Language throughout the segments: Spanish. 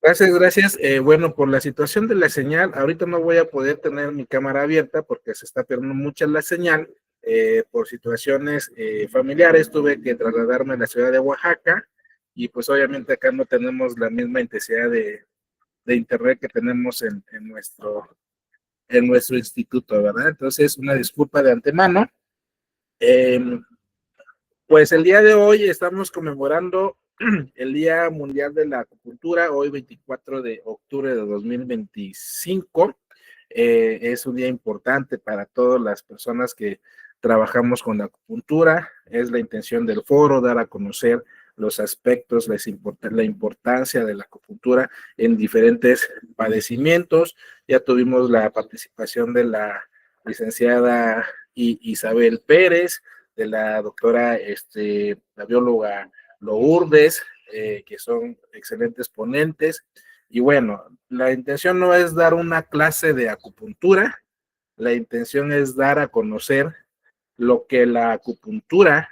Gracias, gracias. Bueno, por la situación de la señal, ahorita no voy a poder tener mi cámara abierta porque se está perdiendo mucha la señal. Por situaciones familiares tuve que trasladarme a la ciudad de Oaxaca y pues obviamente acá no tenemos la misma intensidad de internet que tenemos en nuestro instituto, ¿verdad? Entonces, una disculpa de antemano. Eh, Pues el día de hoy estamos conmemorando el Día Mundial de la Acupuntura, hoy 24 de octubre de 2025. Es un día importante para todas las personas que trabajamos con la acupuntura. Es la intención del foro dar a conocer los aspectos, la importancia de la acupuntura en diferentes padecimientos. Ya tuvimos la participación de la licenciada Isabel Pérez, de la doctora, la bióloga Lourdes, que son excelentes ponentes. Y bueno, la intención no es dar una clase de acupuntura, la intención es dar a conocer lo que la acupuntura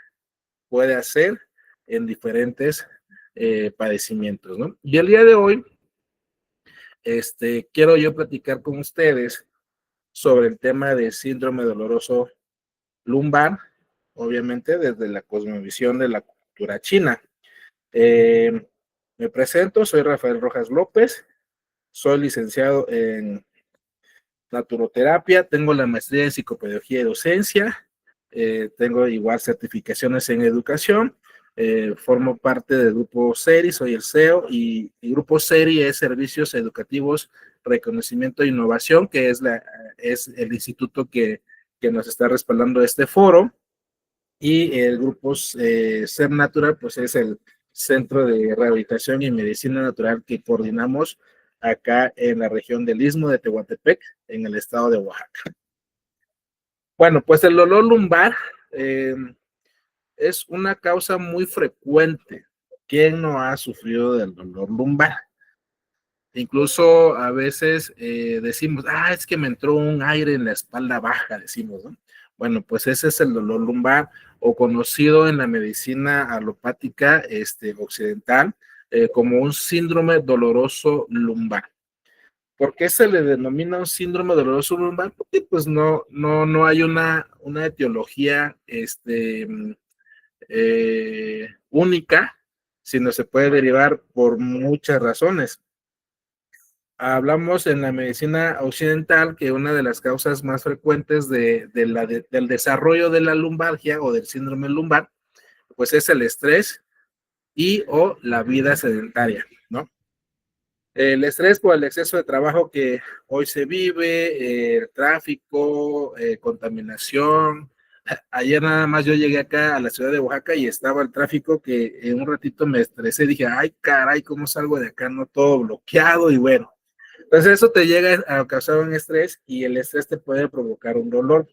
puede hacer en diferentes padecimientos, ¿no? Y el día de hoy, quiero yo platicar con ustedes sobre el tema de síndrome doloroso lumbar, obviamente desde la cosmovisión de la cultura china. Me presento, soy Rafael Rojas López, soy licenciado en naturoterapia, tengo la maestría en psicopedagogía y docencia, tengo igual certificaciones en educación, formo parte del grupo SERI, soy el CEO, y el grupo SERI es Servicios Educativos, Reconocimiento e Innovación, que es el instituto que nos está respaldando este foro. Y el grupo Ser Natural, pues es el Centro de Rehabilitación y Medicina Natural que coordinamos acá en la región del Istmo de Tehuantepec, en el estado de Oaxaca. Bueno, pues el dolor lumbar es una causa muy frecuente. ¿Quién no ha sufrido del dolor lumbar? Incluso a veces decimos, es que me entró un aire en la espalda baja, decimos, ¿no? Bueno, pues ese es el dolor lumbar, o conocido en la medicina alopática occidental como un síndrome doloroso lumbar. ¿Por qué se le denomina un síndrome doloroso lumbar? Porque pues no hay una etiología única, sino se puede derivar por muchas razones. Hablamos en la medicina occidental que una de las causas más frecuentes del desarrollo de la lumbalgia o del síndrome lumbar, pues es el estrés y o la vida sedentaria, ¿no? El estrés por el exceso de trabajo que hoy se vive, el tráfico, contaminación. Ayer nada más yo llegué acá a la ciudad de Oaxaca y estaba el tráfico que en un ratito me estresé, dije, ay caray, ¿cómo salgo de acá? No, todo bloqueado y bueno. Entonces eso te llega a causar un estrés y el estrés te puede provocar un dolor.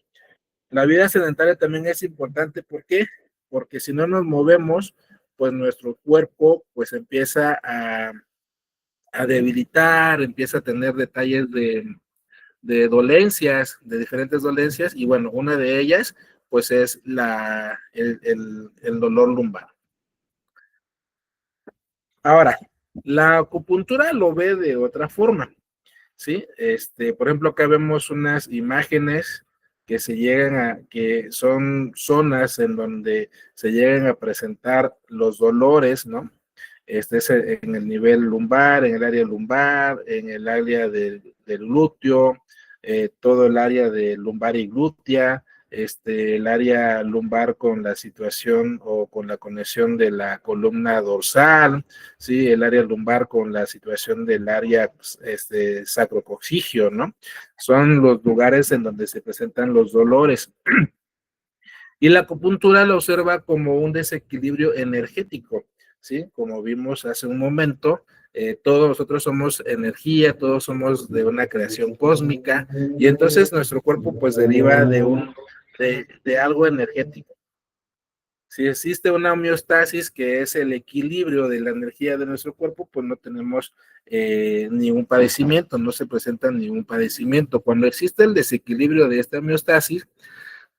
La vida sedentaria también es importante, ¿por qué? Porque si no nos movemos, pues nuestro cuerpo pues empieza a debilitar, empieza a tener detalles de dolencias, de diferentes dolencias, y bueno, una de ellas pues es el dolor lumbar. Ahora, la acupuntura lo ve de otra forma. ¿Sí? Por ejemplo, acá vemos unas imágenes que son zonas en donde se llegan a presentar los dolores, ¿no? Es en el nivel lumbar, en el área lumbar, en el área del glúteo, todo el área de lumbar y glútea, el área lumbar con la situación o con la conexión de la columna dorsal, ¿sí? El área lumbar con la situación del área sacrocoxigio, ¿no? Son los lugares en donde se presentan los dolores. Y la acupuntura lo observa como un desequilibrio energético, ¿sí? Como vimos hace un momento, todos nosotros somos energía, todos somos de una creación cósmica, y entonces nuestro cuerpo pues deriva de algo energético. Si existe una homeostasis, que es el equilibrio de la energía de nuestro cuerpo, pues no tenemos ningún padecimiento, no se presenta ningún padecimiento. Cuando existe el desequilibrio de esta homeostasis,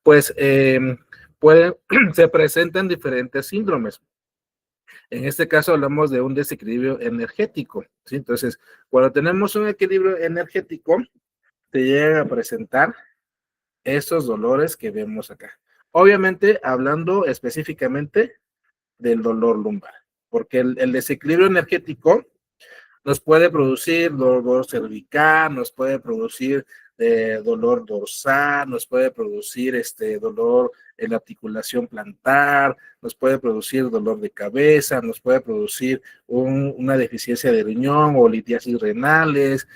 pues se presentan diferentes síndromes. En este caso hablamos de un desequilibrio energético, ¿sí? Entonces, cuando tenemos un equilibrio energético, te llegan a presentar estos dolores que vemos acá. Obviamente, hablando específicamente del dolor lumbar, porque el desequilibrio energético nos puede producir dolor cervical, nos puede producir dolor dorsal, nos puede producir dolor en la articulación plantar, nos puede producir dolor de cabeza, nos puede producir una deficiencia de riñón o litiasis renales,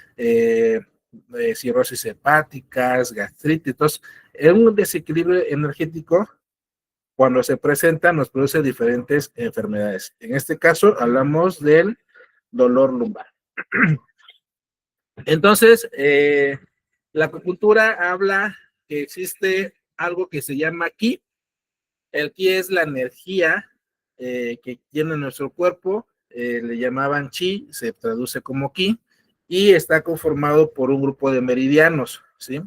cirrosis hepáticas, gastritis. Entonces, un desequilibrio energético cuando se presenta nos produce diferentes enfermedades. En este caso hablamos del dolor lumbar. Entonces, la acupuntura habla que existe algo que se llama ki. El ki es la energía que tiene nuestro cuerpo, le llamaban chi, se traduce como ki, y está conformado por un grupo de meridianos, ¿sí?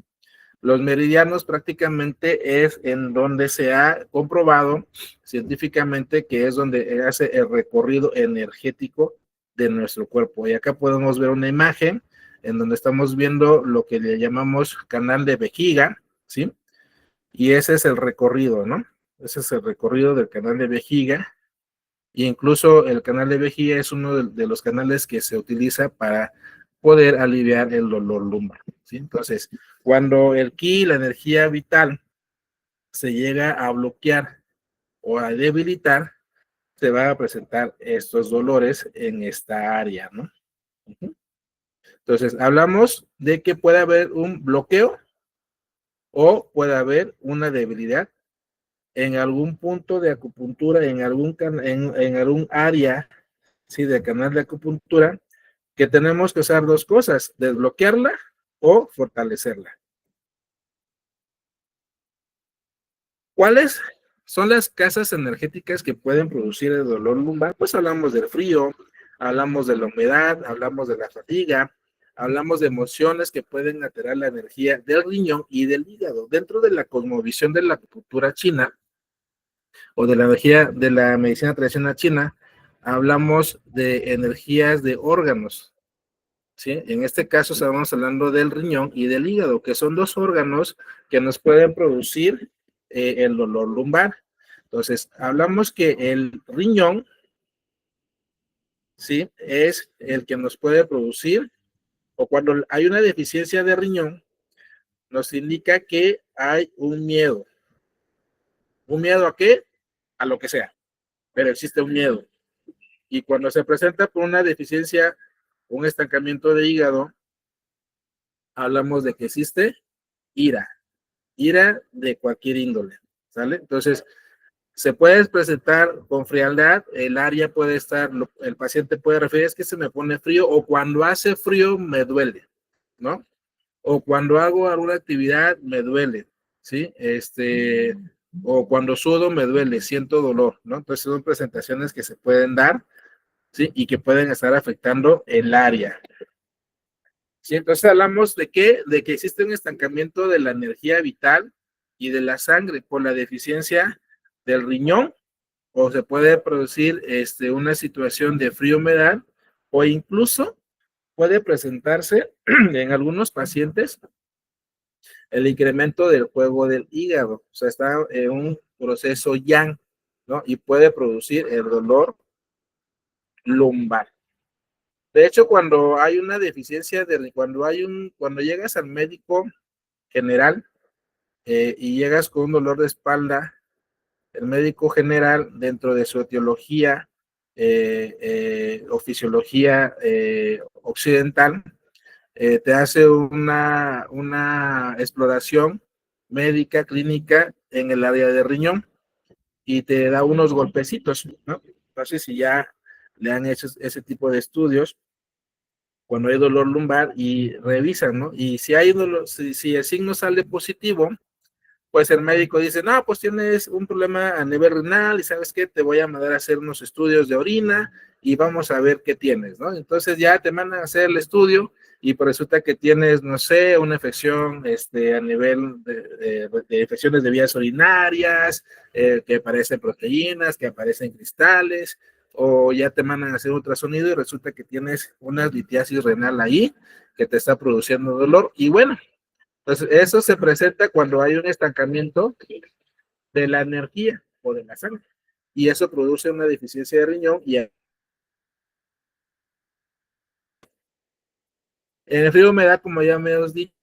Los meridianos prácticamente es en donde se ha comprobado científicamente que es donde hace el recorrido energético de nuestro cuerpo. Y acá podemos ver una imagen en donde estamos viendo lo que le llamamos canal de vejiga, ¿sí? Y ese es el recorrido, ¿no? Ese es el recorrido del canal de vejiga. Y incluso el canal de vejiga es uno de los canales que se utiliza para poder aliviar el dolor lumbar, ¿sí? Entonces, cuando el ki, la energía vital, se llega a bloquear o a debilitar, se van a presentar estos dolores en esta área, ¿no? Entonces, hablamos de que puede haber un bloqueo o puede haber una debilidad en algún punto de acupuntura, en algún área, ¿sí? Del canal de acupuntura, que tenemos que hacer dos cosas, desbloquearla o fortalecerla. ¿Cuáles son las casas energéticas que pueden producir el dolor lumbar? Pues hablamos del frío, hablamos de la humedad, hablamos de la fatiga, hablamos de emociones que pueden alterar la energía del riñón y del hígado. Dentro de la cosmovisión de la acupuntura china o de la energía de la medicina tradicional china, hablamos de energías de órganos, ¿sí? En este caso estamos hablando del riñón y del hígado, que son dos órganos que nos pueden producir el dolor lumbar. Entonces, hablamos que el riñón, ¿sí? Es el que nos puede producir, o cuando hay una deficiencia de riñón, nos indica que hay un miedo. ¿Un miedo a qué? A lo que sea, pero existe un miedo. Y cuando se presenta por una deficiencia, un estancamiento de hígado, hablamos de que existe ira de cualquier índole, ¿sale? Entonces, se puede presentar con frialdad, el área puede estar, el paciente puede referir, es que se me pone frío, o cuando hace frío me duele, ¿no? O cuando hago alguna actividad me duele, ¿sí? O cuando sudo me duele, siento dolor, ¿no? Entonces son presentaciones que se pueden dar, ¿sí? Y que pueden estar afectando el área. Sí, entonces hablamos de qué, de que existe un estancamiento de la energía vital y de la sangre por la deficiencia del riñón, o se puede producir una situación de frío-humedad, o incluso puede presentarse en algunos pacientes el incremento del juego del hígado, o sea, está en un proceso yang, ¿no? Y puede producir el dolor lumbar. De hecho, cuando hay una deficiencia cuando llegas al médico general y llegas con un dolor de espalda, el médico general, dentro de su etiología o fisiología occidental, te hace una exploración médica, clínica en el área de riñón y te da unos golpecitos, ¿no? Entonces, si ya le han hecho ese tipo de estudios, cuando hay dolor lumbar y revisan, ¿no? Y si hay dolor, si el signo sale positivo, pues el médico dice, no, pues tienes un problema a nivel renal y ¿sabes qué? Te voy a mandar a hacer unos estudios de orina y vamos a ver qué tienes, ¿no? Entonces ya te mandan a hacer el estudio y pues resulta que tienes, no sé, una infección a nivel de infecciones de vías urinarias, que aparecen proteínas, que aparecen cristales, o ya te mandan a hacer ultrasonido y resulta que tienes una litiasis renal ahí que te está produciendo dolor. Y bueno, pues eso se presenta cuando hay un estancamiento de la energía o de la sangre. Y eso produce una deficiencia de riñón. Y en el frío me da, como ya me os di,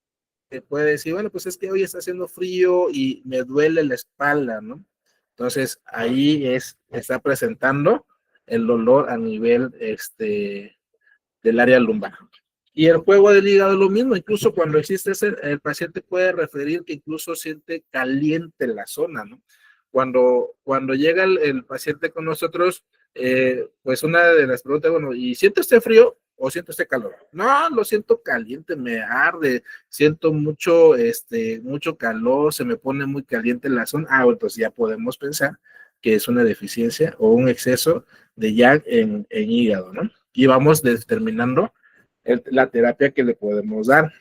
que puede decir, bueno, pues es que hoy está haciendo frío y me duele la espalda, ¿no? Entonces ahí está presentando el dolor a nivel del área lumbar. Y el juego del hígado es lo mismo, incluso cuando existe el paciente puede referir que incluso siente caliente la zona, ¿no? Cuando llega el paciente con nosotros, pues una de las preguntas, bueno, ¿y siente usted frío o siente usted calor? No, lo siento caliente, me arde, siento mucho calor, se me pone muy caliente la zona. Ah, entonces ya podemos pensar que es una deficiencia o un exceso de YAG en hígado, ¿no? Y vamos determinando la terapia que le podemos dar.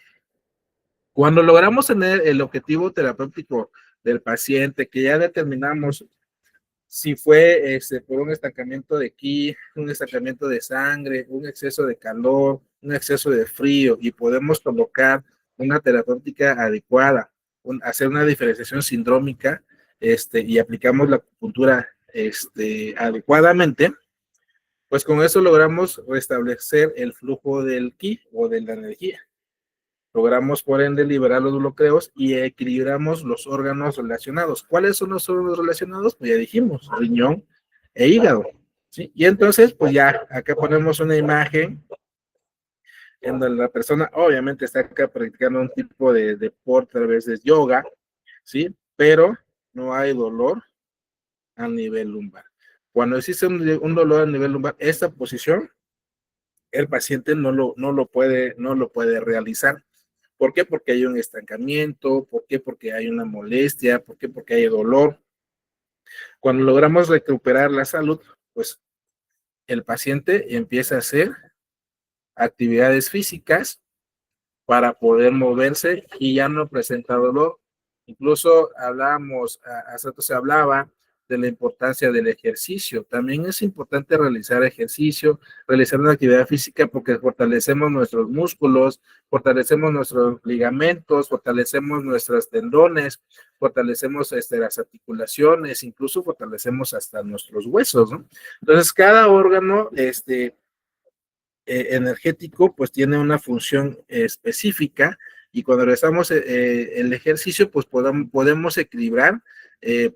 Cuando logramos tener el objetivo terapéutico del paciente, que ya determinamos si fue por un estancamiento de ki, un estancamiento de sangre, un exceso de calor, un exceso de frío, y podemos colocar una terapéutica adecuada, hacer una diferenciación sindrómica, y aplicamos la acupuntura adecuadamente, pues con eso logramos restablecer el flujo del ki o de la energía. Logramos, por ende, liberar los bloqueos y equilibramos los órganos relacionados. ¿Cuáles son los órganos relacionados? Pues ya dijimos, riñón e hígado. ¿Sí? Y entonces, pues ya, acá ponemos una imagen en donde la persona obviamente está acá practicando un tipo de deporte, a veces yoga, ¿sí? Pero no hay dolor a nivel lumbar. Cuando existe un dolor a nivel lumbar, esta posición, el paciente no lo puede realizar. ¿Por qué? Porque hay un estancamiento. ¿Por qué? Porque hay una molestia. ¿Por qué? Porque hay dolor. Cuando logramos recuperar la salud, pues el paciente empieza a hacer actividades físicas para poder moverse y ya no presenta dolor. Incluso hace rato se hablaba de la importancia del ejercicio. También es importante realizar ejercicio, realizar una actividad física porque fortalecemos nuestros músculos, fortalecemos nuestros ligamentos, fortalecemos nuestros tendones, fortalecemos las articulaciones, incluso fortalecemos hasta nuestros huesos, ¿no? Entonces, cada órgano, energético, pues tiene una función específica, y cuando realizamos el ejercicio, pues podemos equilibrar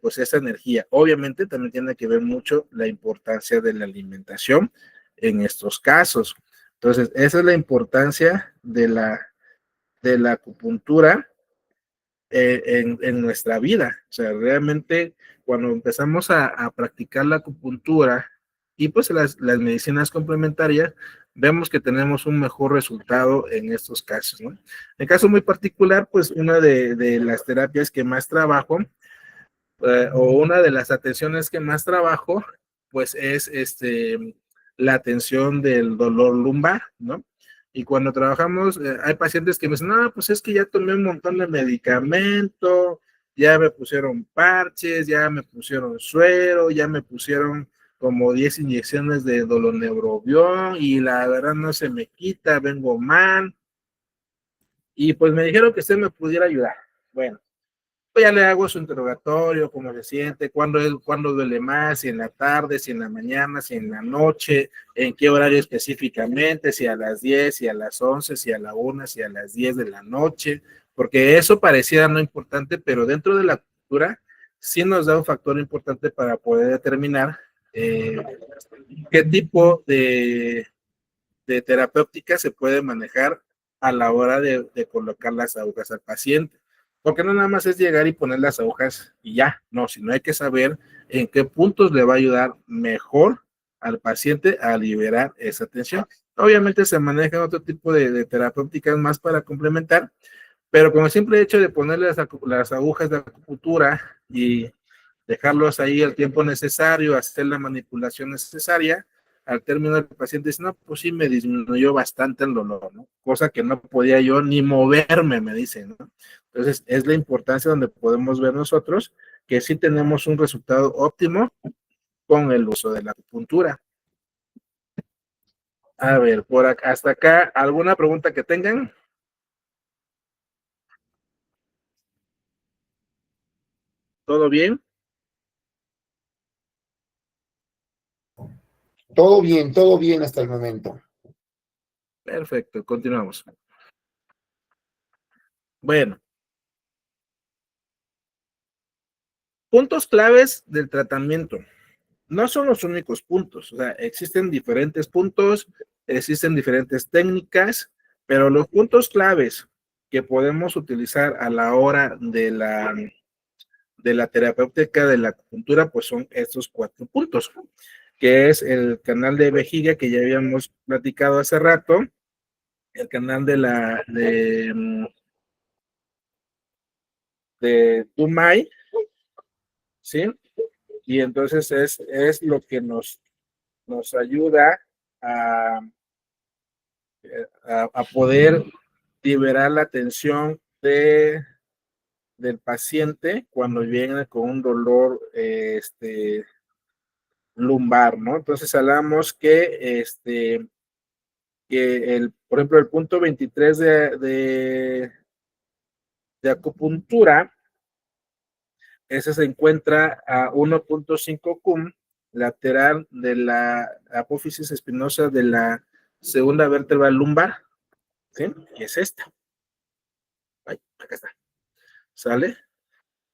pues esa energía. Obviamente también tiene que ver mucho la importancia de la alimentación en estos casos. Entonces, esa es la importancia de la acupuntura en nuestra vida. O sea, realmente cuando empezamos a practicar la acupuntura y pues las medicinas complementarias, vemos que tenemos un mejor resultado en estos casos, ¿no? En caso muy particular, pues una de las terapias que más trabajo, o una de las atenciones que más trabajo, pues es la atención del dolor lumbar, ¿no? Y cuando trabajamos, hay pacientes que me dicen, no, pues es que ya tomé un montón de medicamento, ya me pusieron parches, ya me pusieron suero, ya me pusieron como 10 inyecciones de doloneurobión y la verdad no se me quita, vengo mal. Y pues me dijeron que usted me pudiera ayudar. Bueno, pues ya le hago su interrogatorio, cómo se siente, cuándo duele más, si en la tarde, si en la mañana, si en la noche, en qué horario específicamente, si a las 10, si a las 11, si a la 1, si a las 10 de la noche, porque eso pareciera no importante, pero dentro de la cultura sí nos da un factor importante para poder determinar eh, qué tipo de terapéutica se puede manejar a la hora de colocar las agujas al paciente. Porque no nada más es llegar y poner las agujas y ya, no, sino hay que saber en qué puntos le va a ayudar mejor al paciente a liberar esa tensión. Obviamente se manejan otro tipo de terapéuticas más para complementar, pero con el simple hecho de ponerle las agujas de acupuntura y dejarlos ahí el tiempo necesario, hacer la manipulación necesaria, al término el paciente dice, no, pues sí me disminuyó bastante el dolor, ¿no? Cosa que no podía yo ni moverme, me dicen, ¿no? Entonces, es la importancia donde podemos ver nosotros que sí tenemos un resultado óptimo con el uso de la acupuntura. A ver, por acá, hasta acá, ¿alguna pregunta que tengan? ¿Todo bien? Todo bien hasta el momento. Perfecto, continuamos. Bueno, puntos claves del tratamiento. No son los únicos puntos, o sea, existen diferentes puntos, existen diferentes técnicas, pero los puntos claves que podemos utilizar a la hora de la terapéutica de la acupuntura, pues son estos 4 puntos, que es el canal de vejiga que ya habíamos platicado hace rato, el canal de Tumai, ¿sí? Y entonces es lo que nos ayuda a, a poder liberar la tensión del paciente cuando viene con un dolor lumbar, ¿no? Entonces hablamos que por ejemplo, el punto 23 de acupuntura, ese se encuentra a 1.5 cum lateral de la apófisis espinosa de la segunda vértebra lumbar, ¿sí? Y es esta. Ay, acá está. ¿Sale?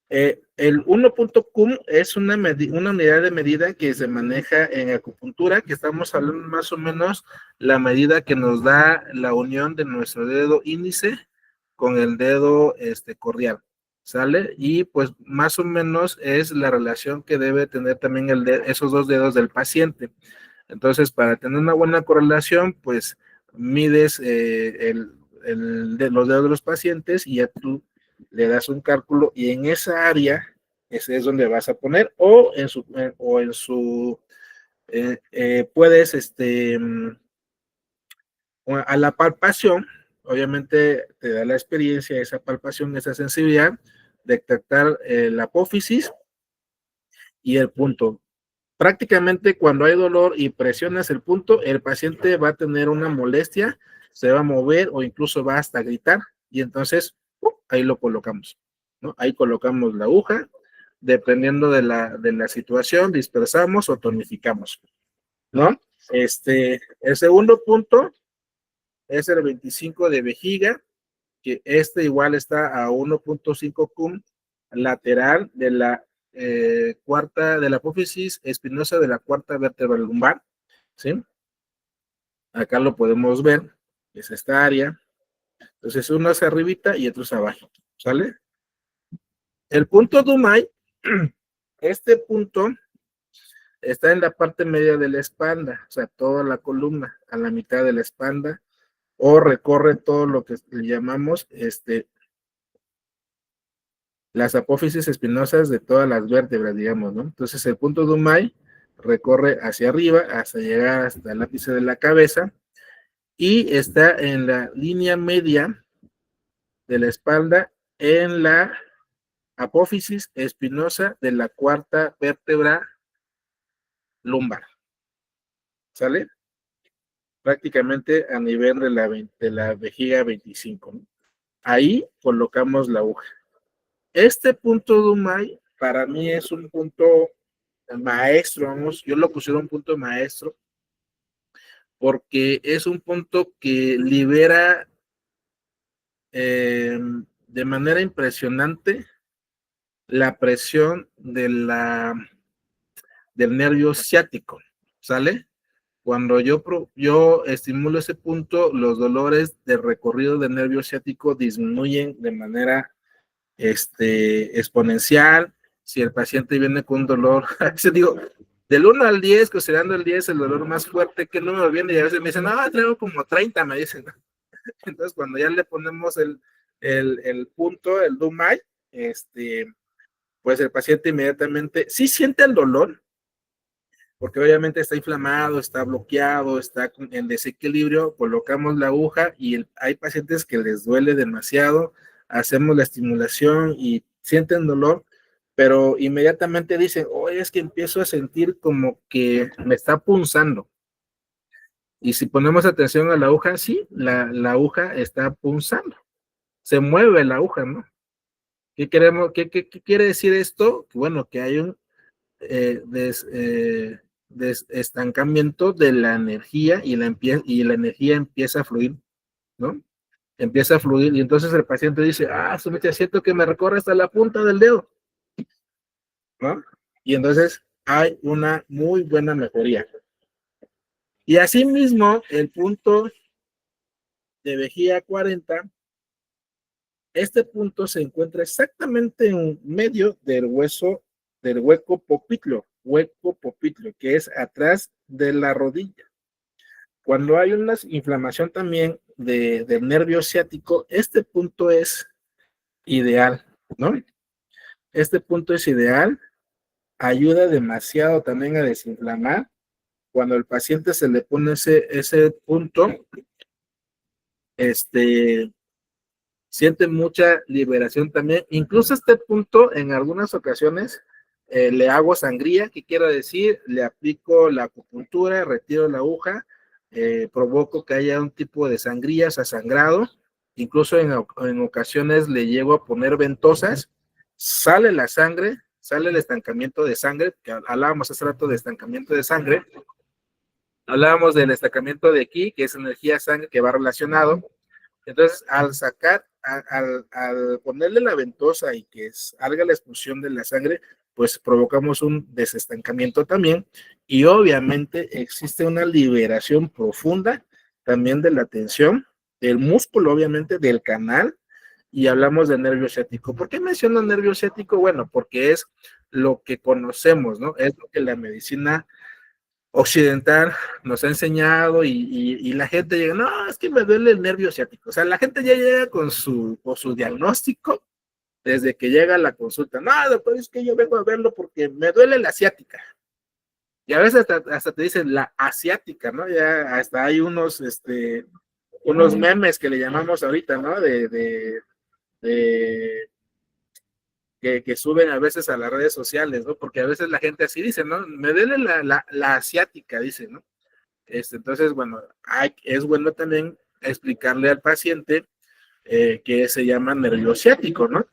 El 1.cum es una unidad de medida que se maneja en acupuntura, que estamos hablando más o menos la medida que nos da la unión de nuestro dedo índice con el dedo cordial, ¿sale? Y pues más o menos es la relación que debe tener también esos 2 dedos del paciente. Entonces, para tener una buena correlación, pues mides los dedos de los pacientes y ya tú le das un cálculo y en esa área ese es donde vas a poner o en su puedes a la palpación, obviamente te da la experiencia, esa palpación, esa sensibilidad, detectar la apófisis y el punto. Prácticamente cuando hay dolor y presionas el punto, el paciente va a tener una molestia, se va a mover o incluso va hasta gritar y entonces ahí lo colocamos, ¿no? Ahí colocamos la aguja, dependiendo de la situación, dispersamos o tonificamos, ¿no? El segundo punto es el 25 de vejiga, que igual está a 1.5 cum lateral de la cuarta, de la apófisis espinosa de la cuarta vértebra lumbar, ¿sí? Acá lo podemos ver, es esta área. Entonces uno es arribita y otro es abajo, ¿sale? El punto Dumay, este punto está en la parte media de la espalda, o sea, toda la columna, a la mitad de la espalda, o recorre todo lo que le llamamos las apófisis espinosas de todas las vértebras, digamos, ¿no? Entonces el punto Dumay recorre hacia arriba hasta llegar hasta el ápice de la cabeza y está en la línea media de la espalda en la apófisis espinosa de la cuarta vértebra lumbar, ¿sale? Prácticamente a nivel de la vejiga 25, ¿no? Ahí colocamos la aguja. Este punto Dumay para mí es un punto maestro, vamos, yo lo considero un punto maestro, porque es un punto que libera de manera impresionante la presión del nervio ciático, ¿sale? Cuando yo estimulo ese punto, los dolores de recorrido del nervio ciático disminuyen de manera exponencial. Si el paciente viene con un dolor, digo, del 1 al 10, considerando el 10 el dolor más fuerte, ¿qué número viene? Y a veces me dicen, no, traigo como 30, me dicen. Entonces, cuando ya le ponemos el punto, el DUMAI, pues el paciente inmediatamente sí siente el dolor, porque obviamente está inflamado, está bloqueado, está en desequilibrio, colocamos la aguja y hay pacientes que les duele demasiado, hacemos la estimulación y sienten dolor, pero inmediatamente dicen, oye, es que empiezo a sentir como que me está punzando. Y si ponemos atención a la aguja, sí, la aguja está punzando, se mueve la aguja, ¿no? ¿Qué quiere decir esto? Bueno, que hay un estancamiento de la energía y la energía empieza a fluir, ¿no? Empieza a fluir y entonces el paciente dice, su mecha, siento que me recorre hasta la punta del dedo, ¿no? Y entonces hay una muy buena mejoría. Y asimismo, el punto de vejiga 40, este punto se encuentra exactamente en medio del hueco popliteo, que es atrás de la rodilla. Cuando hay una inflamación también del nervio ciático, este punto es ideal, ¿no? Este punto es ideal, ayuda demasiado también a desinflamar. Cuando al paciente se le pone ese punto, siente mucha liberación también. Incluso este punto, en algunas ocasiones, le hago sangría, que quiero decir, le aplico la acupuntura, retiro la aguja, provoco que haya un tipo de sangría, o sea, sangrado. Incluso en ocasiones le llego a poner ventosas, sale la sangre, sale el estancamiento de sangre, que hablábamos hace rato de estancamiento de sangre, hablábamos del estancamiento de ki, que es energía sangre que va relacionado. Entonces, al ponerle la ventosa y que salga la expulsión de la sangre, pues provocamos un desestancamiento también y obviamente existe una liberación profunda también de la tensión, del músculo, obviamente, del canal, y hablamos de nervio ciático. ¿Por qué menciono nervio ciático? Bueno, porque es lo que conocemos, ¿no? Es lo que la medicina occidental nos ha enseñado y la gente llega, no, es que me duele el nervio ciático. O sea, la gente ya llega con su diagnóstico desde que llega a la consulta. No, doctor, es que yo vengo a verlo porque me duele la ciática. Y a veces hasta te dicen la asiática, ¿no? Ya hasta hay unos memes que le llamamos ahorita, ¿no? De que suben a veces a las redes sociales, ¿no? Porque a veces la gente así dice, ¿no? Me duele la asiática, dice, ¿no? Entonces, bueno, es bueno también explicarle al paciente que se llama nervio ciático, ¿no?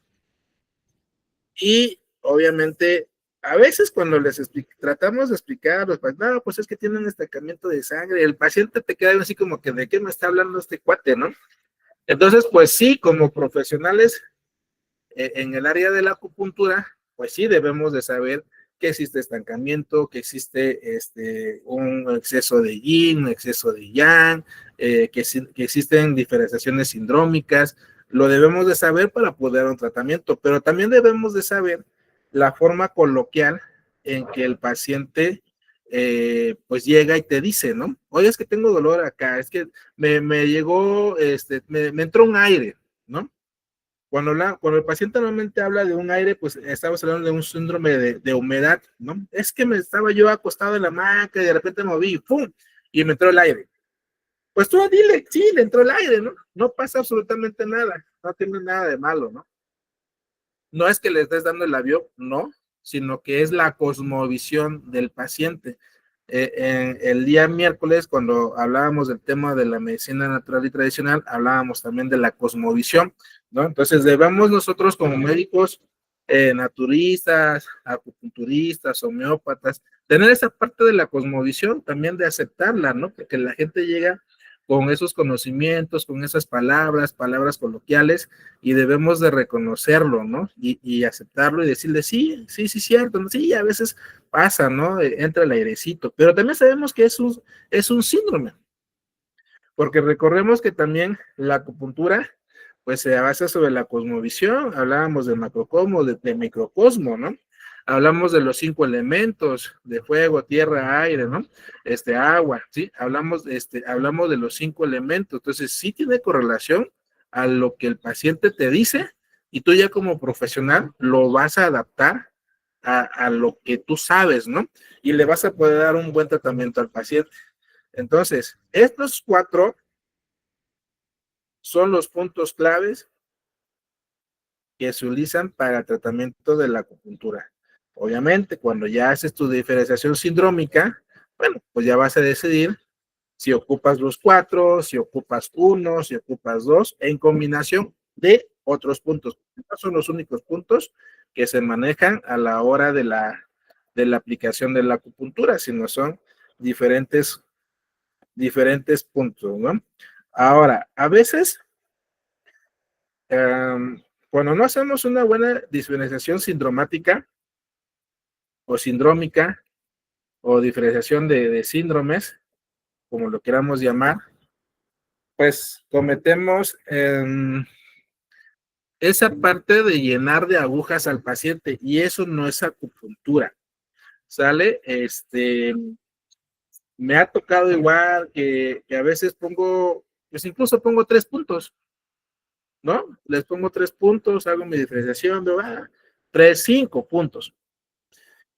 Y obviamente, a veces cuando tratamos de explicar a los pacientes, no, pues es que tienen estancamiento de sangre, el paciente te queda así como que, ¿de qué me está hablando este cuate, no? Entonces, pues sí, como profesionales en el área de la acupuntura, pues sí debemos de saber que existe estancamiento, que existe un exceso de yin, un exceso de yang, que existen diferenciaciones sindrómicas. Lo debemos de saber para poder dar un tratamiento, pero también debemos de saber la forma coloquial en que el paciente pues llega y te dice, ¿no? Oye, es que tengo dolor acá, es que me llegó, me entró un aire, ¿no? Cuando el paciente normalmente habla de un aire, pues estamos hablando de un síndrome de humedad, ¿no? Es que me estaba yo acostado en la hamaca y de repente me moví, ¡pum! Y me entró el aire. Pues tú dile, sí, le entró el aire, ¿no? No pasa absolutamente nada, no tiene nada de malo, ¿no? No es que le estés dando el avión, no, sino que es la cosmovisión del paciente. El día miércoles, cuando hablábamos del tema de la medicina natural y tradicional, hablábamos también de la cosmovisión, ¿no? Entonces, debemos nosotros como médicos naturistas, acupunturistas, homeópatas, tener esa parte de la cosmovisión, también de aceptarla, ¿no? Porque la gente llega con esos conocimientos, con esas palabras coloquiales, y debemos de reconocerlo, ¿no? Y aceptarlo y decirle, sí, sí, sí, cierto, ¿no? Sí, a veces pasa, ¿no? Entra el airecito, pero también sabemos que es un síndrome, porque recordemos que también la acupuntura, pues se basa sobre la cosmovisión, hablábamos del macrocosmo, de microcosmo, ¿no? Hablamos de los 5 elementos, de fuego, tierra, aire, ¿no? Agua, ¿sí? Hablamos de los 5 elementos, entonces sí tiene correlación a lo que el paciente te dice y tú ya como profesional lo vas a adaptar a lo que tú sabes, ¿no? Y le vas a poder dar un buen tratamiento al paciente. Entonces, estos 4 son los puntos claves que se utilizan para el tratamiento de la acupuntura. Obviamente, cuando ya haces tu diferenciación sindrómica, bueno, pues ya vas a decidir si ocupas los 4, si ocupas 1, si ocupas 2, en combinación de otros puntos. Estos son los únicos puntos que se manejan a la hora de la aplicación de la acupuntura, sino son diferentes puntos, ¿no? Ahora, a veces, cuando no hacemos una buena diferenciación sindromática o sindrómica o diferenciación de síndromes, como lo queramos llamar, pues cometemos esa parte de llenar de agujas al paciente y eso no es acupuntura, ¿sale? Me ha tocado igual que a veces pongo, pues incluso pongo 3 puntos, ¿no? Les pongo 3 puntos, hago mi diferenciación, veo, 3, 5 puntos.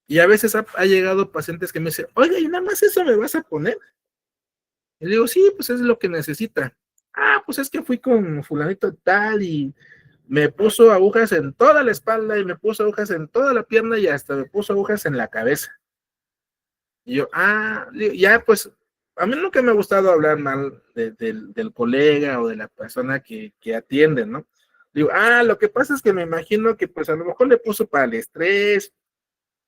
Y a veces ha llegado pacientes que me dicen, oiga, ¿y nada más eso me vas a poner? Y le digo, sí, pues es lo que necesita. Pues es que fui con fulanito tal y me puso agujas en toda la espalda y me puso agujas en toda la pierna y hasta me puso agujas en la cabeza. Y yo, ya pues, a mí nunca me ha gustado hablar mal del colega o de la persona que atiende, ¿no? Digo, lo que pasa es que me imagino que pues a lo mejor le puso para el estrés,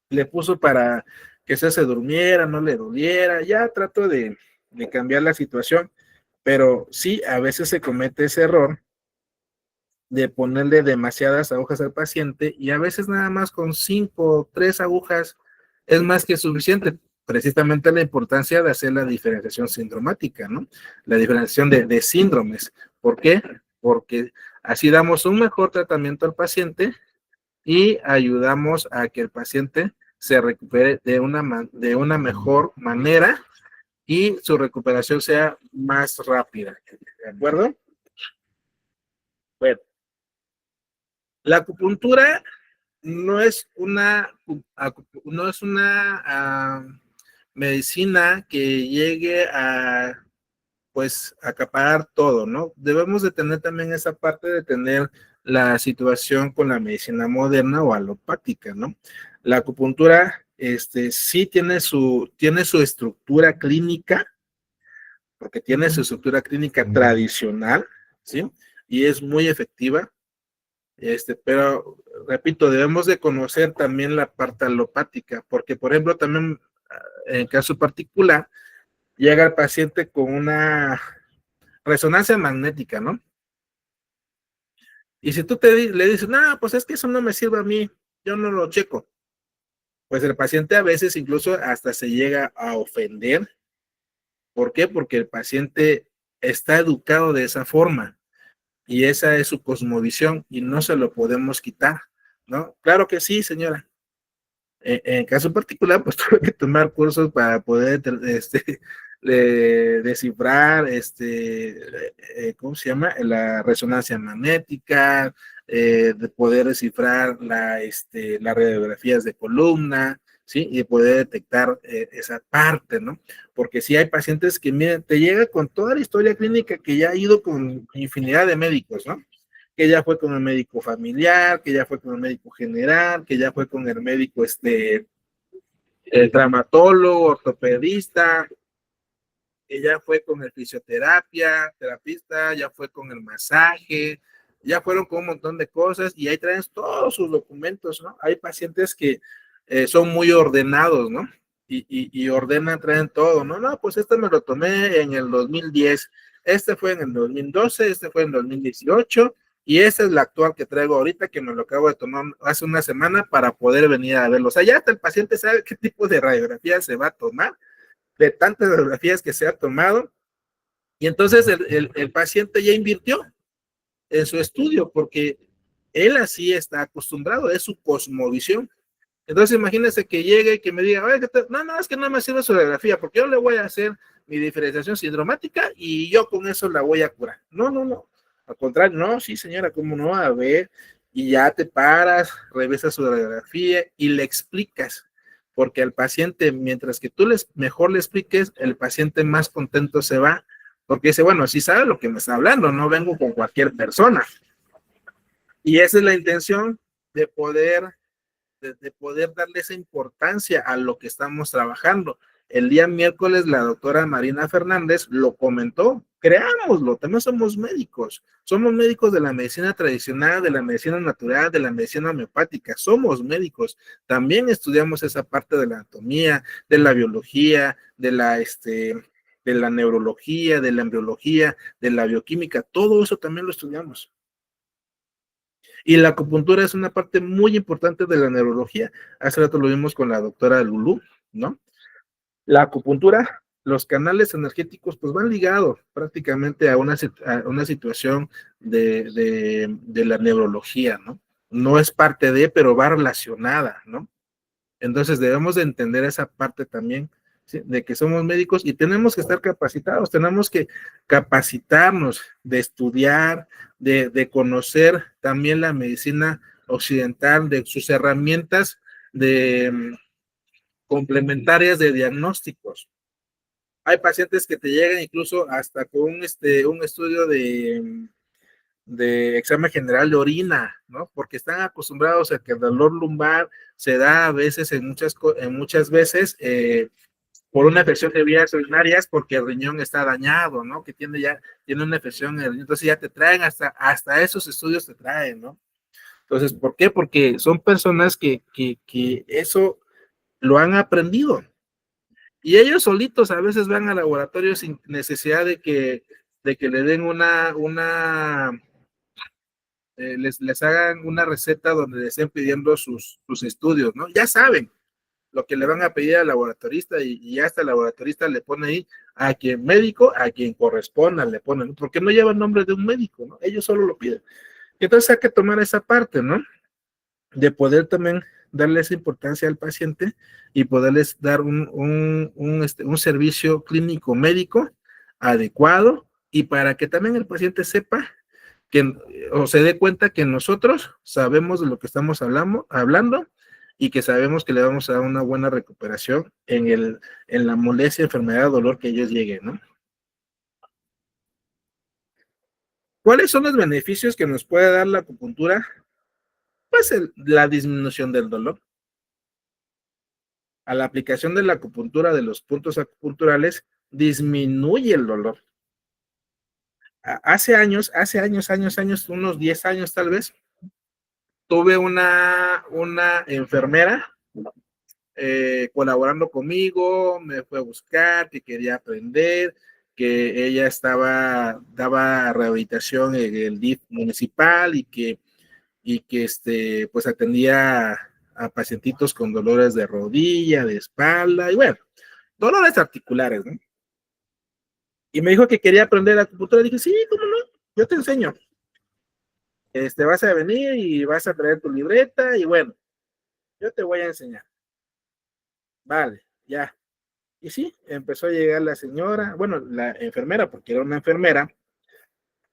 le puso para que se durmiera, no le doliera, ya trato de cambiar la situación, pero sí, a veces se comete ese error de ponerle demasiadas agujas al paciente y a veces nada más con 5 o 3 agujas es más que suficiente. Precisamente la importancia de hacer la diferenciación sindromática, ¿no? La diferenciación de síndromes. ¿Por qué? Porque así damos un mejor tratamiento al paciente y ayudamos a que el paciente se recupere de una mejor manera y su recuperación sea más rápida. ¿De acuerdo? Bueno, la acupuntura no es una medicina que llegue a pues acaparar todo, ¿no? Debemos de tener también esa parte de tener la situación con la medicina moderna o alopática, ¿no? La acupuntura sí tiene su estructura clínica, porque tiene su estructura clínica tradicional, ¿sí? Y es muy efectiva. Pero repito, debemos de conocer también la parte alopática, porque por ejemplo también en caso particular llega el paciente con una resonancia magnética, ¿no? Y si tú le dices, no, pues es que eso no me sirve a mí, yo no lo checo, pues el paciente a veces incluso hasta se llega a ofender. ¿Por qué? Porque el paciente está educado de esa forma. Y esa es su cosmovisión y no se lo podemos quitar, ¿no? Claro que sí, señora. En caso particular, pues tuve que tomar cursos para poder descifrar, ¿cómo se llama? La resonancia magnética, de poder descifrar las radiografías de columna, ¿sí? Y poder detectar esa parte, ¿no? Porque si hay pacientes que, miren, te llega con toda la historia clínica que ya ha ido con infinidad de médicos, ¿no? Que ya fue con el médico familiar, que ya fue con el médico general, que ya fue con el médico, el traumatólogo, ortopedista, que ya fue con el terapista, ya fue con el masaje, ya fueron con un montón de cosas y ahí traen todos sus documentos, ¿no? Hay pacientes que son muy ordenados, ¿no? Y ordenan, traen todo, ¿no? No, pues me lo tomé en el 2010, fue en el 2012, fue en el 2018 y esta es la actual que traigo ahorita, que me lo acabo de tomar hace una semana para poder venir a verlo. O sea, ya hasta el paciente sabe qué tipo de radiografía se va a tomar, de tantas radiografías que se ha tomado, y entonces el paciente ya invirtió en su estudio, porque él así está acostumbrado, es su cosmovisión. Entonces imagínense que llegue y que me diga, oye, no, es que no me sirve su radiografía, porque yo le voy a hacer mi diferenciación sindromática y yo con eso la voy a curar. No, al contrario, no, sí señora, cómo no, a ver, y ya te paras, revisas su radiografía y le explicas, porque al paciente, mientras que tú mejor le expliques, el paciente más contento se va, porque dice, bueno, sí sabe lo que me está hablando, no vengo con cualquier persona. Y esa es la intención de poder darle esa importancia a lo que estamos trabajando. el día miércoles la doctora Marina Fernández lo comentó, creámoslo, también somos médicos de la medicina tradicional, de la medicina natural, de la medicina homeopática, somos médicos, también estudiamos esa parte de la anatomía, de la biología, de la neurología, de la embriología, de la bioquímica, todo eso también lo estudiamos. Y la acupuntura es una parte muy importante de la neurología. Hace rato lo vimos con la doctora Lulú, ¿no? La acupuntura, los canales energéticos, pues van ligados prácticamente a una situación de la neurología, ¿no? No es parte de, pero va relacionada, ¿no? Entonces debemos de entender esa parte también, ¿sí? De que somos médicos y tenemos que estar capacitados, tenemos que capacitarnos, de estudiar, de conocer también la medicina occidental, de sus herramientas de complementarias de diagnósticos. Hay pacientes que te llegan incluso hasta con un estudio de examen general de orina, ¿no? Porque están acostumbrados a que el dolor lumbar se da a veces en muchas veces por una infección de vías urinarias porque el riñón está dañado, ¿no? Que tiene una infección en el riñón, entonces ya te traen hasta esos estudios te traen, ¿no? Entonces, ¿por qué? Porque son personas que eso lo han aprendido. Y ellos solitos a veces van al laboratorio sin necesidad de que le den les hagan una receta donde les estén pidiendo sus estudios, ¿no? Ya saben lo que le van a pedir al laboratorista y hasta el laboratorista le pone ahí a quien médico, a quien corresponda, le ponen, porque no lleva el nombre de un médico, ¿no? Ellos solo lo piden. Entonces hay que tomar esa parte, ¿no? De poder también darle esa importancia al paciente y poderles dar un servicio clínico médico adecuado y para que también el paciente sepa o se dé cuenta que nosotros sabemos de lo que estamos hablando y que sabemos que le vamos a dar una buena recuperación en la molestia, enfermedad, dolor que ellos lleguen, ¿no? ¿Cuáles son los beneficios que nos puede dar la acupuntura? Pues la disminución del dolor. A la aplicación de la acupuntura de los puntos acupunturales disminuye el dolor. Hace años, unos 10 años tal vez, tuve una enfermera colaborando conmigo, me fue a buscar, que quería aprender, que ella daba rehabilitación en el DIF municipal y que pues atendía a pacientitos con dolores de rodilla, de espalda, y bueno, dolores articulares, ¿no? Y me dijo que quería aprender acupuntura. Dije, sí, cómo no, yo te enseño. Vas a venir y vas a traer tu libreta y bueno, yo te voy a enseñar. Vale, ya. Y sí, empezó a llegar la señora, bueno, la enfermera, porque era una enfermera,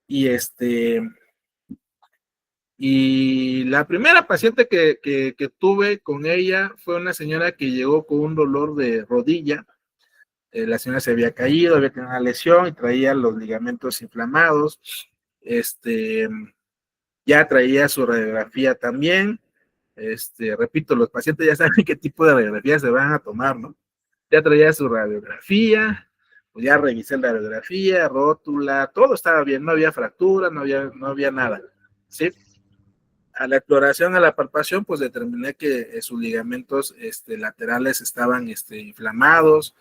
y y la primera paciente que tuve con ella fue una señora que llegó con un dolor de rodilla. La señora se había caído, había tenido una lesión y traía los ligamentos inflamados. Ya traía su radiografía también. Repito, los pacientes ya saben qué tipo de radiografía se van a tomar, ¿no? Ya traía su radiografía, pues ya revisé la radiografía, rótula, todo estaba bien, no había fractura, no había nada, ¿sí? A la exploración, a la palpación, pues determiné que sus ligamentos laterales estaban inflamados,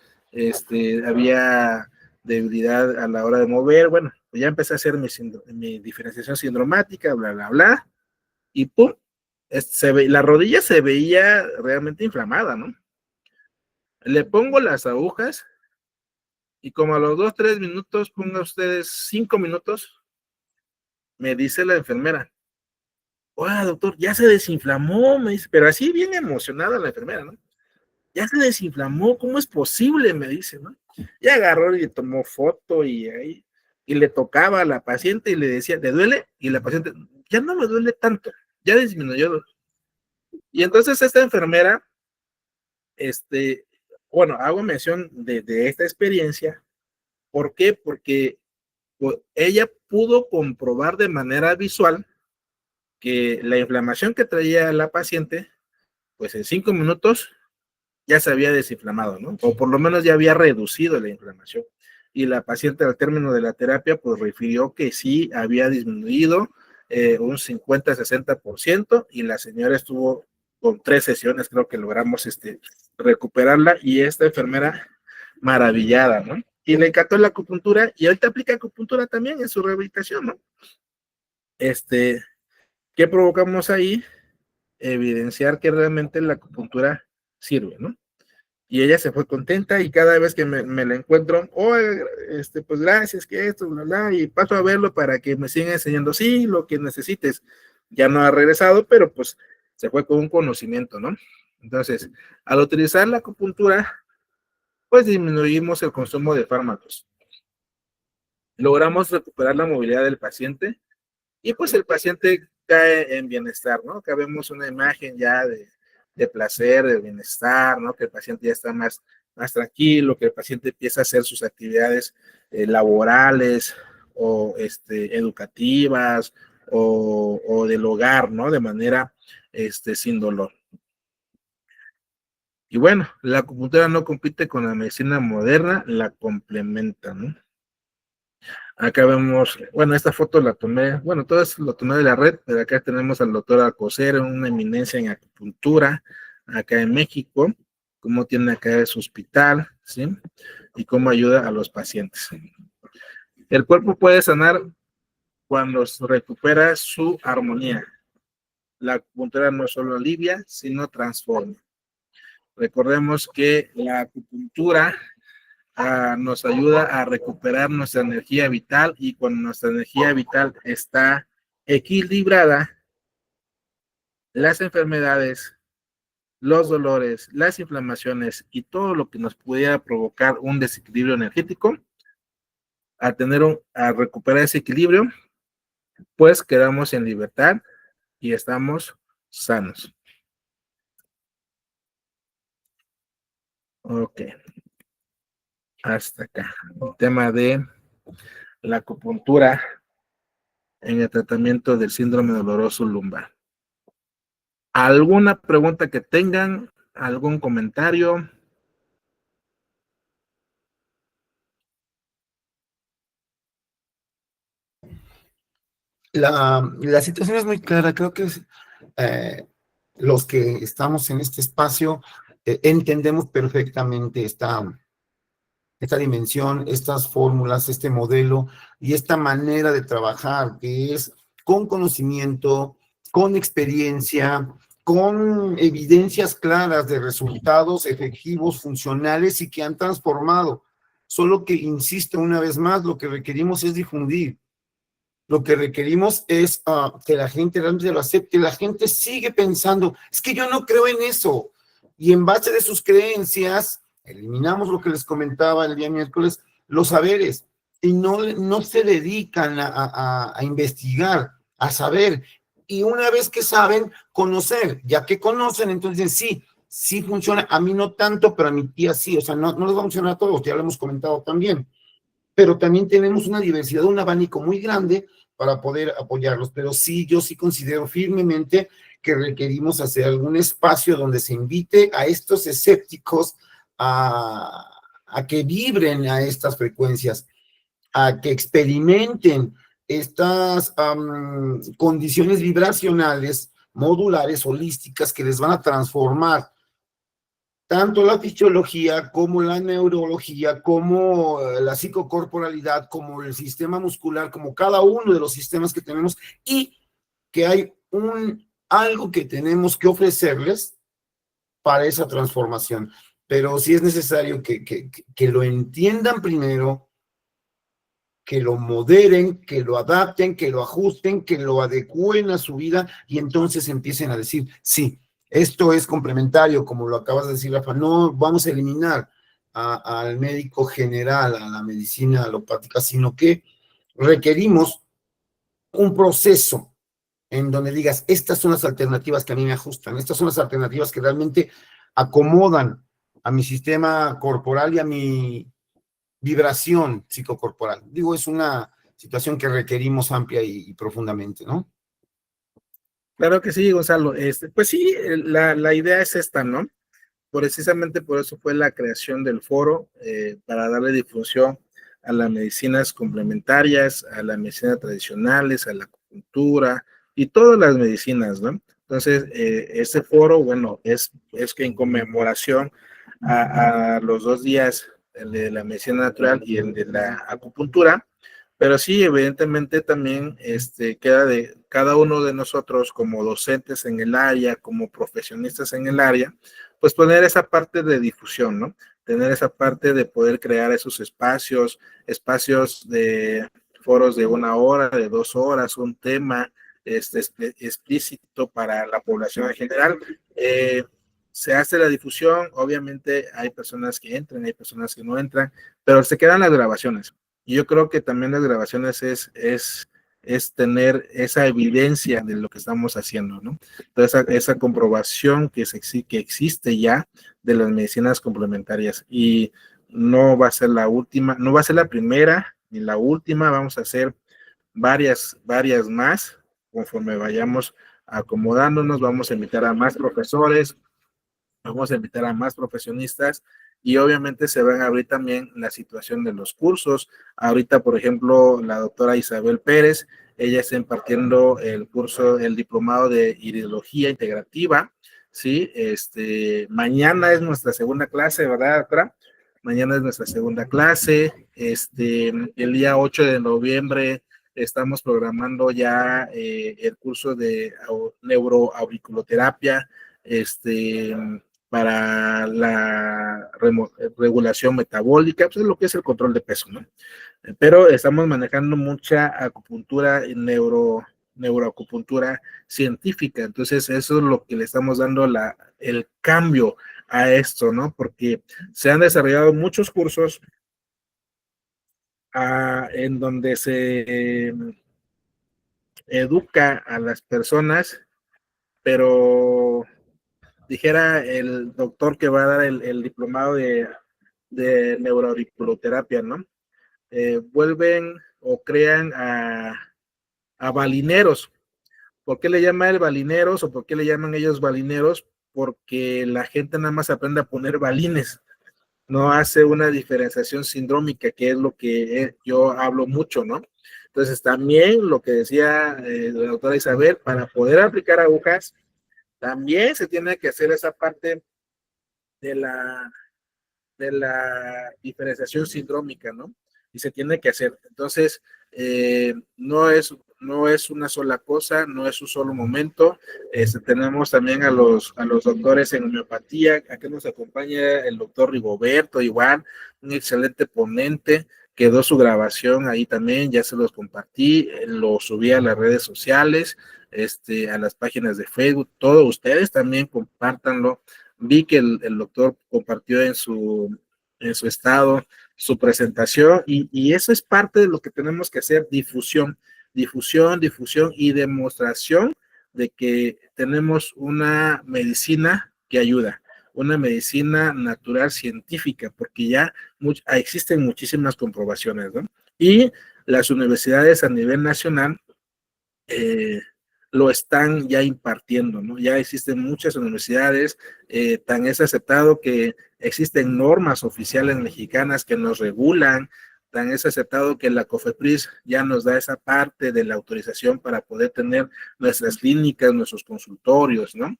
había debilidad a la hora de mover, bueno, pues ya empecé a hacer mi diferenciación sindromática, bla, bla, bla, y pum, la rodilla se veía realmente inflamada, ¿no? Le pongo las agujas y como a los 2, 3 minutos, ponga ustedes 5 minutos, me dice la enfermera, oiga, doctor, ya se desinflamó, me dice, pero así bien emocionada la enfermera, ¿no? Ya se desinflamó, ¿cómo es posible? Me dice, ¿no? Y agarró y tomó foto y le tocaba a la paciente y le decía, ¿le duele? Y la paciente, ya no me duele tanto, ya disminuyó. Y entonces esta enfermera, bueno, hago mención de esta experiencia. ¿Por qué? Porque pues, ella pudo comprobar de manera visual que la inflamación que traía la paciente, pues en 5 minutos ya se había desinflamado, ¿no? O por lo menos ya había reducido la inflamación. Y la paciente al término de la terapia, pues refirió que sí había disminuido un 50-60%, y la señora estuvo con 3 sesiones, creo que logramos recuperarla, y esta enfermera maravillada, ¿no? Y le encantó la acupuntura, y ahorita aplica acupuntura también en su rehabilitación, ¿no? ¿Qué provocamos ahí? Evidenciar que realmente la acupuntura sirve, ¿no? Y ella se fue contenta, y cada vez que me la encuentro, pues gracias, que esto, bla, bla, y paso a verlo para que me siga enseñando, sí, lo que necesites. Ya no ha regresado, pero pues se fue con un conocimiento, ¿no? Entonces, al utilizar la acupuntura, pues disminuimos el consumo de fármacos. Logramos recuperar la movilidad del paciente, y pues el paciente cae en bienestar, ¿no? Que vemos una imagen ya de placer, de bienestar, ¿no? Que el paciente ya está más tranquilo, que el paciente empieza a hacer sus actividades laborales o educativas o del hogar, ¿no? De manera sin dolor. Y bueno, la acupuntura no compite con la medicina moderna, la complementa, ¿no? Acá vemos, bueno, esta foto la tomé, bueno, todo esto lo tomé de la red, pero acá tenemos al doctor Alcocer, una eminencia en acupuntura, acá en México, cómo tiene acá su hospital, ¿sí? Y cómo ayuda a los pacientes. El cuerpo puede sanar cuando recupera su armonía. La acupuntura no solo alivia, sino transforma. Recordemos que la acupuntura nos ayuda a recuperar nuestra energía vital, y cuando nuestra energía vital está equilibrada, las enfermedades, los dolores, las inflamaciones y todo lo que nos pudiera provocar un desequilibrio energético, a recuperar ese equilibrio, pues quedamos en libertad y estamos sanos. Ok, hasta acá el tema de la acupuntura en el tratamiento del síndrome doloroso lumbar. ¿Alguna pregunta que tengan? ¿Algún comentario? La situación es muy clara. Creo que los que estamos en este espacio entendemos perfectamente esta dimensión, estas fórmulas, este modelo y esta manera de trabajar, que es con conocimiento, con experiencia, con evidencias claras de resultados efectivos, funcionales y que han transformado. Solo que, insisto una vez más, lo que requerimos es difundir. Lo que requerimos es que la gente realmente lo acepte. La gente sigue pensando, es que yo no creo en eso. Y en base de sus creencias, eliminamos lo que les comentaba el día miércoles, los saberes, y no se dedican a investigar, a saber. Y una vez que saben, conocer. Ya que conocen, entonces sí funciona. A mí no tanto, pero a mi tía sí. O sea, no les va a funcionar a todos, ya lo hemos comentado también. Pero también tenemos una diversidad, un abanico muy grande para poder apoyarlos. Pero sí, yo sí considero firmemente que requerimos hacer algún espacio donde se invite a estos escépticos a que vibren a estas frecuencias, a que experimenten estas condiciones vibracionales, modulares, holísticas, que les van a transformar tanto la fisiología como la neurología, como la psicocorporalidad, como el sistema muscular, como cada uno de los sistemas que tenemos, y que hay algo que tenemos que ofrecerles para esa transformación. Pero sí es necesario que lo entiendan primero, que lo moderen, que lo adapten, que lo ajusten, que lo adecúen a su vida, y entonces empiecen a decir, sí, esto es complementario, como lo acabas de decir, Rafa, no vamos a eliminar al médico general, a la medicina alopática, sino que requerimos un proceso en donde digas, estas son las alternativas que a mí me ajustan, estas son las alternativas que realmente acomodan a mi sistema corporal y a mi vibración psicocorporal. Digo, es una situación que requerimos amplia y profundamente, ¿no? Claro que sí, Gonzalo. Pues sí, la idea es esta, ¿no? precisamente por eso fue la creación del foro, para darle difusión a las medicinas complementarias, a las medicinas tradicionales, a la acupuntura y todas las medicinas, ¿no? Entonces, este foro, bueno, es que en conmemoración a los 2 días, el de la medicina natural y el de la acupuntura, pero sí, evidentemente también queda de cada uno de nosotros como docentes en el área, como profesionistas en el área, pues poner esa parte de difusión, ¿no? Tener esa parte de poder crear esos espacios de foros de 1 hora, de 2 horas, un tema explícito para la población en general. Se hace la difusión, obviamente hay personas que entran, hay personas que no entran, pero se quedan las grabaciones. Y yo creo que también las grabaciones es tener esa evidencia de lo que estamos haciendo, ¿no? Entonces, esa comprobación que existe ya de las medicinas complementarias. Y no va a ser la última, no va a ser la primera ni la última, vamos a hacer varias más, conforme vayamos acomodándonos, vamos a invitar a más profesores, vamos a invitar a más profesionistas y obviamente se van a abrir también la situación de los cursos. Ahorita, por ejemplo, la doctora Isabel Pérez, ella está impartiendo el curso, el diplomado de iridología integrativa, ¿sí? Mañana es nuestra segunda clase, ¿verdad, doctora? Mañana es nuestra segunda clase. El día 8 de noviembre estamos programando ya el curso de neuroauriculoterapia, para la regulación metabólica, pues es lo que es el control de peso, ¿no? Pero estamos manejando mucha acupuntura y neuroacupuntura científica, entonces eso es lo que le estamos dando el cambio a esto, ¿no? Porque se han desarrollado muchos cursos en donde se educa a las personas, pero dijera el doctor que va a dar el diplomado de neuroauriculoterapia, ¿no? Vuelven o crean a balineros. ¿Por qué le llama el balineros o por qué le llaman ellos balineros? Porque la gente nada más aprende a poner balines, no hace una diferenciación sindrómica, que es lo que yo hablo mucho, ¿no? Entonces, también lo que decía la doctora Isabel, para poder aplicar agujas, también se tiene que hacer esa parte de la diferenciación sindrómica, ¿no? Y se tiene que hacer. Entonces, no es una sola cosa, no es un solo momento. Tenemos también a los doctores en homeopatía. Aquí nos acompaña el doctor Rigoberto, igual, un excelente ponente. Quedó su grabación ahí también, ya se los compartí, lo subí a las redes sociales, a las páginas de Facebook. Todos ustedes también compártanlo. Vi que el doctor compartió en su estado su presentación y eso es parte de lo que tenemos que hacer, difusión y demostración de que tenemos una medicina que ayuda, una medicina natural científica, porque ya existen muchísimas comprobaciones, ¿no? Y las universidades a nivel nacional lo están ya impartiendo, ¿no? Ya existen muchas universidades, tan es aceptado que existen normas oficiales mexicanas que nos regulan, tan es aceptado que la COFEPRIS ya nos da esa parte de la autorización para poder tener nuestras clínicas, nuestros consultorios, ¿no?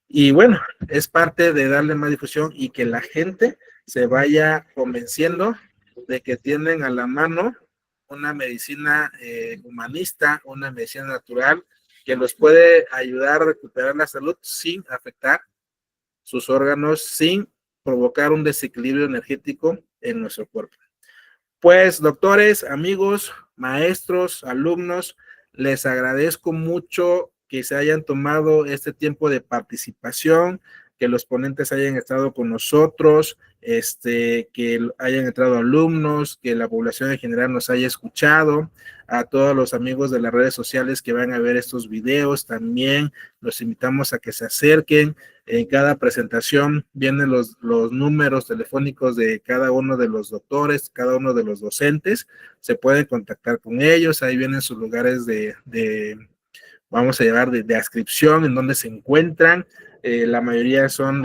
Y bueno, es parte de darle más difusión y que la gente se vaya convenciendo de que tienen a la mano una medicina humanista, una medicina natural que los puede ayudar a recuperar la salud sin afectar sus órganos, sin provocar un desequilibrio energético en nuestro cuerpo. Pues, doctores, amigos, maestros, alumnos, les agradezco mucho que se hayan tomado este tiempo de participación, que los ponentes hayan estado con nosotros, que hayan entrado alumnos, que la población en general nos haya escuchado, a todos los amigos de las redes sociales que van a ver estos videos, también los invitamos a que se acerquen. En cada presentación vienen los números telefónicos de cada uno de los doctores, cada uno de los docentes, se pueden contactar con ellos, ahí vienen sus lugares vamos a llevar de adscripción, en donde se encuentran, la mayoría son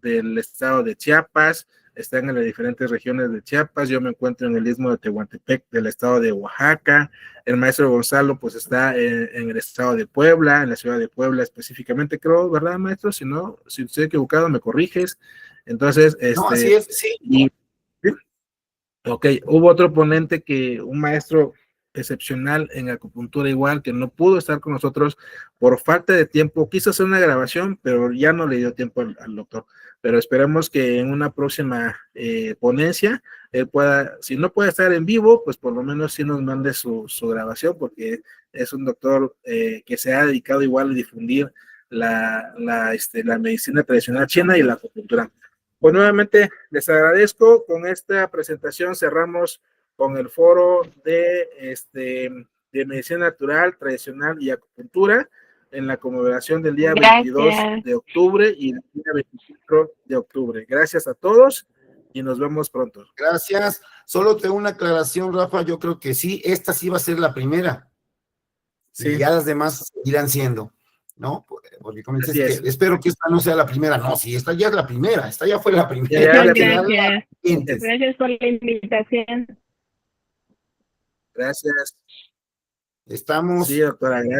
del estado de Chiapas, están en las diferentes regiones de Chiapas. Yo me encuentro en el istmo de Tehuantepec del estado de Oaxaca. El maestro Gonzalo pues está en el estado de Puebla, en la ciudad de Puebla específicamente, creo, ¿verdad, maestro? Si no, si estoy equivocado, me corriges. Entonces, No, así es, sí. Ok, hubo otro ponente un maestro excepcional en acupuntura igual, que no pudo estar con nosotros por falta de tiempo. Quiso hacer una grabación, pero ya no le dio tiempo al doctor. Pero esperemos que en una próxima ponencia él pueda, si no puede estar en vivo, pues por lo menos sí nos mande su grabación, porque es un doctor que se ha dedicado igual a difundir la medicina tradicional china y la acupuntura. Pues nuevamente les agradezco. Con esta presentación cerramos con el foro de medicina natural, tradicional y acupuntura en la conmemoración del día 22 de octubre y del día 24 de octubre. Gracias a todos y nos vemos pronto. Gracias. Solo tengo una aclaración, Rafa. Yo creo que sí, esta sí va a ser la primera. Sí. Y ya las demás irán siendo, ¿no? Porque como dices que espero que esta no sea la primera. No, sí, esta ya es la primera. Esta ya fue la primera. Gracias. Gracias por la invitación. Gracias. Estamos. Sí, doctora, gracias.